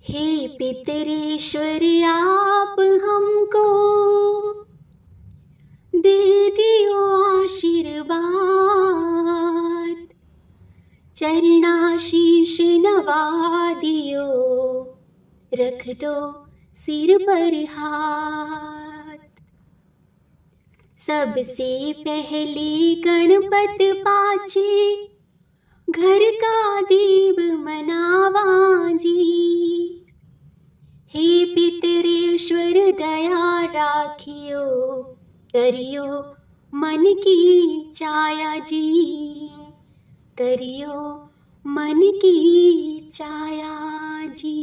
हे पितरेश्वर आप हमको दे दियो आशीर्वाद, चरणाशीष नवा दियो, रख दो सिर पर हाथ। सबसे पहले गणपत पाछे घर का देव मनावा जी। हे पितरेश्वर दया राखियो, करियो मन की चाया जी, करियो मन की चाया जी।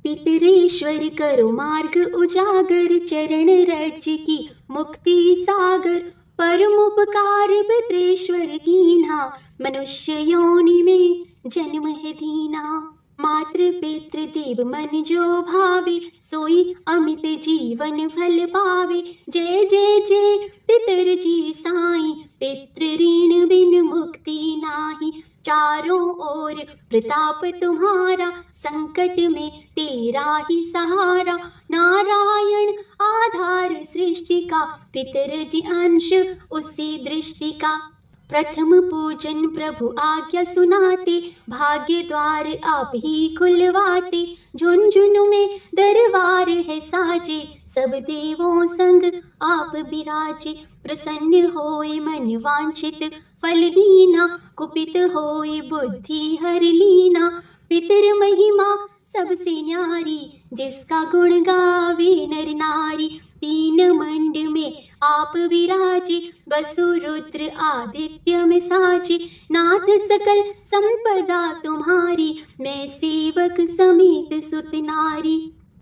पितरेश्वर करो मार्ग उजागर, चरण रज की मुक्ति सागर। परम उपकार पितरेश्वर कीन्हा, मनुष्य योनि में जन्म है दीना। मातृ पितृ देव मन जो भावे, सोई अमित जीवन फल पावे। जय जय जय पितर जी साईं, पितृ ऋण बिन मुक्ति नाही। चारों ओर प्रताप तुम्हारा, संकट में तेरा ही सहारा। नारायण आधार सृष्टि का, पितर जी अंश उसी दृष्टि का। प्रथम पूजन प्रभु आज्ञा सुनाते, भाग्य द्वार आप ही खुलवाते। झुनझुन में दरबार है साजे, सब देवों संग आप बिराजे। प्रसन्न होए मन वांछित फल दीना, कुपित होए बुद्धि हर लीना। पितर महिमा सबसे न्यारी, जिसका गुण गावे नर नारी। तीन मंड में आप विराजे, वसु रुद्र आदित्य में साजे। नाथ सकल संपदा तुम्हारी, मैं सेवक समेत सुत नारी।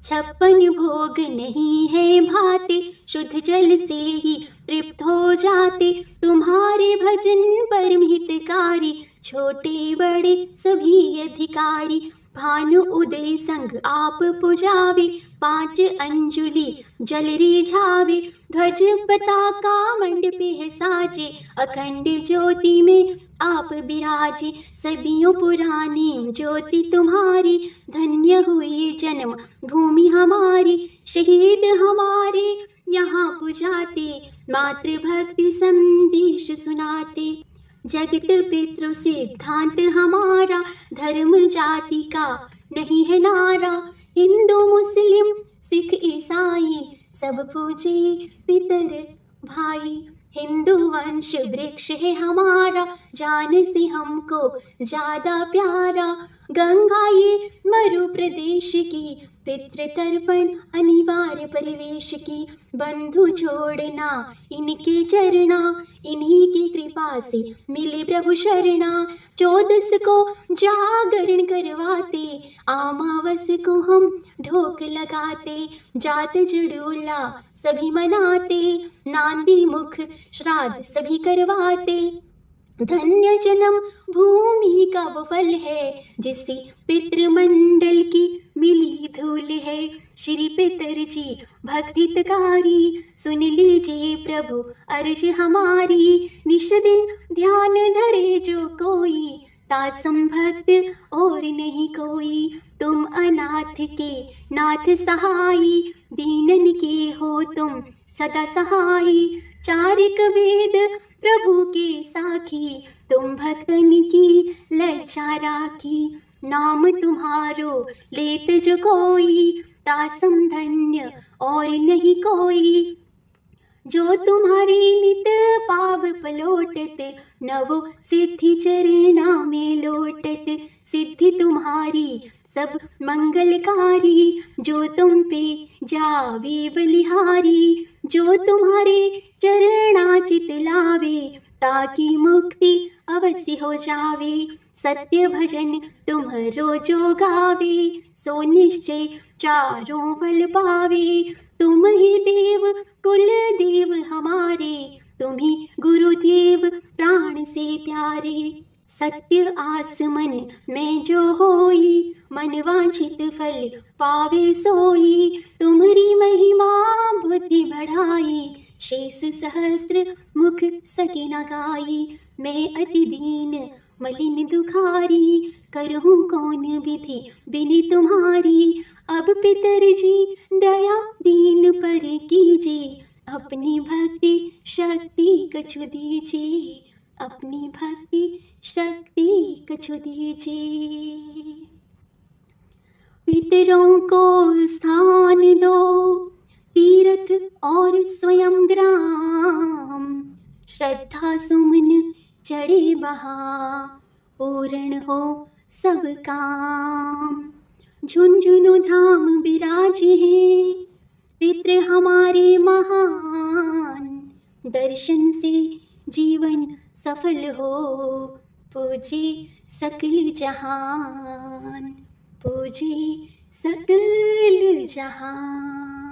56 भोग नहीं है भाते, शुद्ध जल से ही तृप्त हो जाते। तुम्हारे भजन परम हितकारी, छोटे बड़े सभी अधिकारी। भानु उदय संग आप पुजावे, 5 अंजुलि जल रिझावे। ध्वज पताका मंडपे है साजे, अखंड ज्योति में आप बिराजे। सदियों पुरानी ज्योति तुम्हारी, धन्य हुई जन्म भूमि हमारी। शहीद हमारे यहाँ पुजाते, मातृभक्ति संदेश सुनाते। जगत पितृ सिद्धांत हमारा, धर्म जाति का नहीं है नारा। हिंदू मुस्लिम सिख ईसाई, सब पूजे पितर भाई। हिंदू वंश वृक्ष है हमारा, जान से हमको ज्यादा प्यारा। गंगा ये मरु प्रदेश की, पितृ तर्पण अनिवार्य परिवेश की। बंधु छोड़ना इनके चरना, इन्हीं की कृपा से मिले प्रभु शरणा। 14 को जागरण करवाते, अमावस को हम ढोक लगाते। जात जड़ोला सभी मनाते, नांदी मुख श्राद्ध सभी करवाते। धन्य जन्म भूमि का वो फल है, जिससे पितृमंडल की मिली धूल है। श्री पितर जी भक्तितकारी, सुन लीजिए प्रभु अर्ज हमारी। निश दिन ध्यान धरे जो कोई, तासम भक्त और नहीं कोई। तुम अनाथ के नाथ सहाई, दीनन के हो तुम सदा सहाई। चारिक वेद प्रभु के साखी, तुम भक्तन की लज्जा राखी। नाम तुम्हारो लेत जो कोई, तासम धन्य और नहीं कोई। जो तुम्हारी नित पाव पलोटत, नवो सिद्धि चरणा में लोटत। सिद्धि तुम्हारी सब मंगलकारी, जो तुम पे जावे बलिहारी। जो तुम्हारे चरणाचित लावे, ताकि मुक्ति अवश्य हो जावे। सत्य भजन तुम्हारो जो गावे, सो निश्चय चारों फल पावे। तुम ही देव कुल देव हमारे, तुम ही गुरुदेव प्राण से प्यारे। सत्य आस मन में जो होई, मन वांछित फल पावे सोई। तुम्हारी महिमा बुद्धि बढ़ाई, शेष सहस्त्र मुख सके न गाई। मैं अति दीन मलिन दुखारी, करहूँ कौन विधि बिनि तुम्हारी। अब पितर जी दया दीन पर कीजिए, अपनी भक्ति शक्ति कछु दीजिए, अपनी भक्ति शक्ति कछु दीजिए। पितरों को स्थान दो तीर्थ और स्वयं ग्राम, श्रद्धा सुमन चढ़े बहा, पूर्ण हो सब काम। झुंझुनू धाम विराजे हैं पितृ हमारे महान, दर्शन से जीवन सफल हो, पूजे सकल जहान, पूजे सकल जहान।